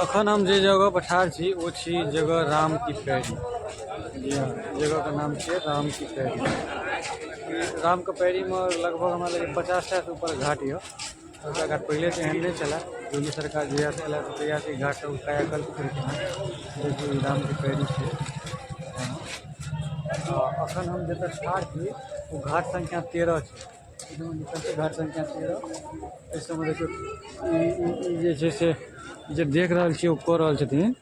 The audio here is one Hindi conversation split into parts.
अखन हम जे जगह पर ठाढ़ छी वो छी जगह राम की पैड़ी। जी हाँ, जगह का नाम है राम की पैड़ी। राम के पैड़ी में लगभग हमारे लगे 50टा से ऊपर घाट है। सबका घाट पहले तो एहन नहीं चला, योगी सरकार जहिया से अयला तहिया से घाट सब कायाकल्प केलखिन हँ। देखिए राम की पैड़ी है। अखन हम जतऽ ठाढ़ छी वो घाट संख्या 13 है। घाट संख्या 13 इस समय देखियो जे से जे देख रहल छी वो कऽ रहल छथिन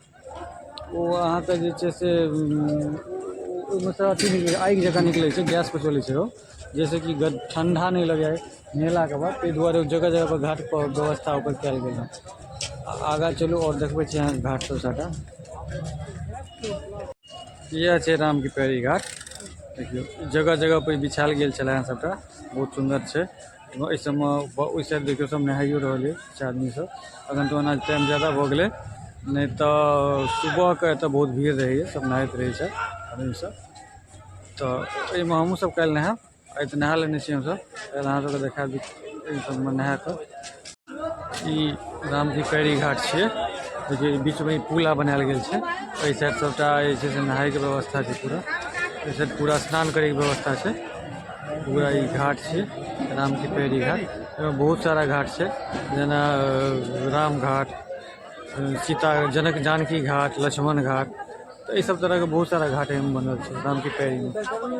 वो अहाँके जे छै से ओहिमे से अथी निकलै आगि जकाँ निकलै छै, गैस पर चलै छै ओ, जैसे कि ठंडा नहीं लगे नहेलाके बाद, ताहि दुआरे जगह जगह पर घाट पर व्यवस्था ओकर कयल गेल हँ। आगाँ चलू और देखबै छी अहाँ घाट सब सबटा। यह छै राम की पैड़ी घाट। देखियो जगह जगह पर बिछायल गेल छलै हँ सबटा, बहुत सुंदर छै। इस सबमे ओहि साइड देखियो सब नहाइयो रहल छै आदमी सब। अखन तो ओना टाइम ज़्यादा भऽ गेलै, नहीं तो सुबह के एतऽ बहुत भीड़ रहैए, सब नहाइत रहै छै आदमी सब। तो एहिमे हमहूँ सब काल्हि नहायब, आइ तऽ नहा लेने छी हमसब, काल्हि अहाँ सबके देखा दी एहि सबमे नहा कऽ। ई राम की पैड़ी घाट छियै। देखिए बीच में पुला बनायल गेल छै, एहि साइड सबटा जे छै से नहायके व्यवस्था छै पूरा, एहि साइड पूरा स्नान करैके व्यवस्था छै। पूरा ई घाट छै राम की पैड़ी घाट। एहिमे बहुत सारा घाट छै, जेना राम घाट, सीता जनक जानकी घाट, लक्ष्मण घाट, तो ये सब तरह के बहुत सारा घाट एहिमे बनल छै राम की पैड़ी में।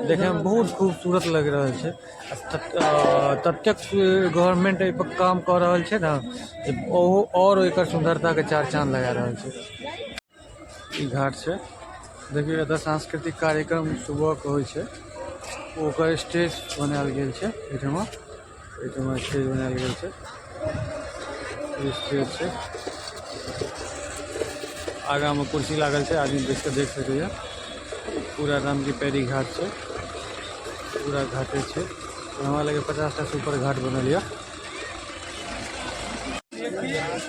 देखे में बहुत खूबसूरत लग रहल छै। ततेक गवर्नमेंट एहि पर काम कऽ रहल छै ना, और एकर सुंदरता के चार चांद लगा रहल छै। ई घाट छै, देखियो एतऽ सांस्कृतिक कार्यक्रम सुबह के होइ छै, ओकर स्टेज बनायल गेल छै। एहिठमा स्टेज बनायल गेल छै, ई स्टेज छै। आगा में कुर्सी लागल छै, आदमी बैठ के देख सकैए। पूरा राम की पैड़ी घाट छै, पूरा घाटे छै। हमरा लगे 50टा से ऊपर घाट बनल यऽ।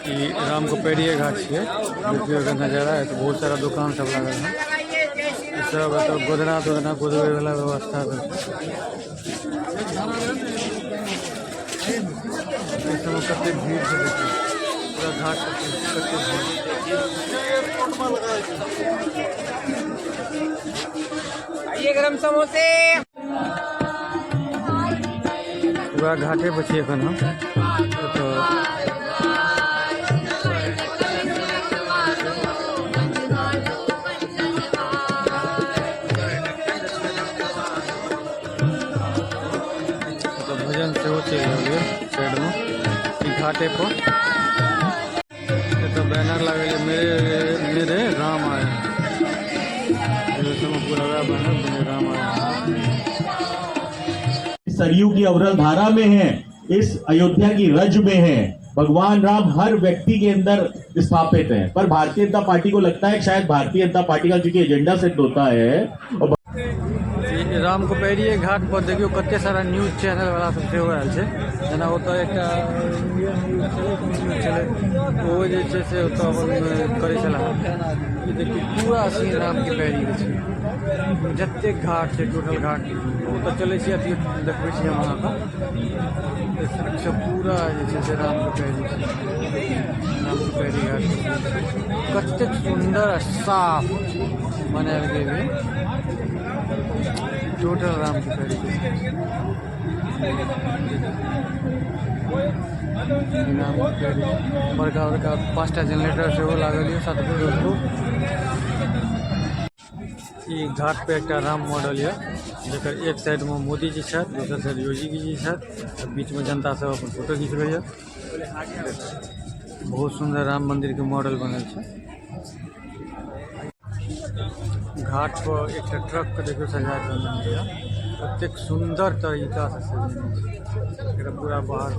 ई राम को पैड़ी घाट है, देखियो एकर नजारा है। तो बहुत सारा दुकान सब लागल है, सब गोदना तोदना गोदबे वाला व्यवस्था है। कते भीड़ से देखिए पूरा घाट कते भीड़। गरम समोसे पूरा घाटे पर छी एखन हम। तो भजन से चल रही है साइड में घाटे पर। तो बैनर लगे मेरे मेरे राम आए, पूरा बैनर मेरे राम आए। सरयू की अवरल धारा में है, इस अयोध्या की रज में है। भगवान राम हर व्यक्ति के अंदर स्थापित है, पर भारतीय जनता पार्टी को लगता है शायद भारतीय जनता पार्टी का क्योंकि एजेंडा सेट होता है। और राम को पैड़ी घाट पर देखियो कते सारा न्यूज चैनल वाला सब सेहो आयल छै, जेना ओतऽ एकटा इंडियन न्यूज छलै, ओ जे छै से ओतऽ करै छला। ई देखियो पूरा सीन राम की पैड़ी के छै, जतेक घाट छै टोटल घाट ओतऽ चलै छै। अथी देखबै छी हम अहाँके, सब पूरा जे छै से राम की पैड़ी छै। राम की पैड़ी घाट कतेक सुंदर साफ बनायल गेल है, टोटल राम की पैड़ी बड़का बड़का 5टा जनरेटर से लागल है 7 दोस्तों। ई घाट पे एक राम मॉडल है, जकर एक साइड में मोदी जी छथि, दोसर साइड योगी जी छथि, बीच में जनता सब अपन फोटो खिंचबै है। बहुत सुंदर राम मंदिर के मॉडल बनल छै। घाट पर एक ट्रक के देखियो सजा के कतेक सुंदर तरीका से सजेने छै। पूरा बाहर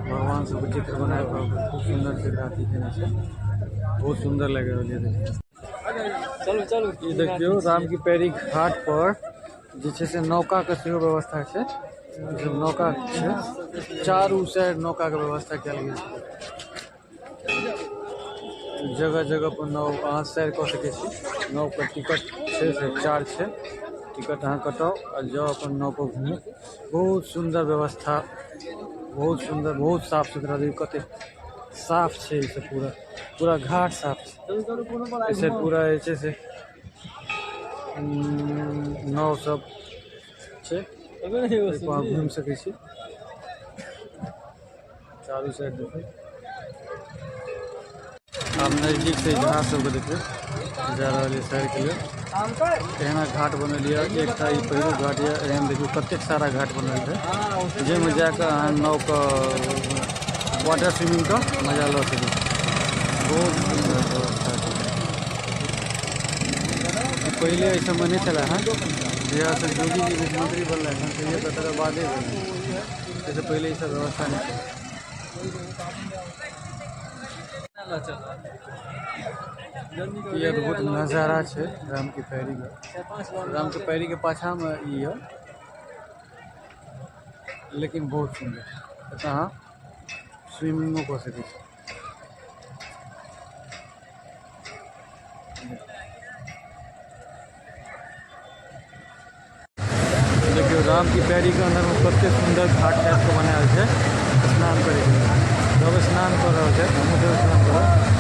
भगवान सबके चित्र बनाए खूब सुंदर से अथी केने छै, बहुत सुंदर लग रहल है। चलू चलू ये देखियो राम की पैड़ी घाट पर जे छै से नौका के सेहो व्यवस्था छै। नौका छै, चारू साइड नौका के व्यवस्था कयल गेल छै। जगह जगह पर नाव अहाँ सैर कऽ सकै छी। नाव पर टिकट छै से चार्ज छै, टिकट अहाँ कटाउ और जाओ अपन नाव पर घूमू। बहुत सुंदर व्यवस्था, बहुत सुंदर, बहुत साफ सुथरा। देखिए कते साफ है इसे पूरा पूरा घाट साफ है इसे पूरा ऐसे से नाव सब है वहाँ घूम सकै छी चारू साइड देखिए आप नज़दीक से जहाज सबके देखिए जा रहा है शहर के लिए एहना घाट बनल है एक था पहिलो घाट है एहन देखियो कतेक सारा घाट बनल है जाहिमे जाकर अहाँ नाव के वाटर स्विमिंग का मजा लऽ सकै छी बहुत सुंदर व्यवस्था है पहले ऐसा नहीं चला है जहाँ से योगी जी मुख्यमंत्री बन रहे हैं तो ये तरह बादे जैसे पहले ये सब व्यवस्था नहीं थी ये अद्भुत नज़ारा है राम की पैरी के पाछा में ये लेकिन बहुत सुंदर अहाँ स्विमिंगो कर सकै छी देखियो राम की पैरी के अंदर में कते सुंदर घाट टाइप के बनायल है स्नान करे जब स्नान कर रहा है हमहूँ स्नान करब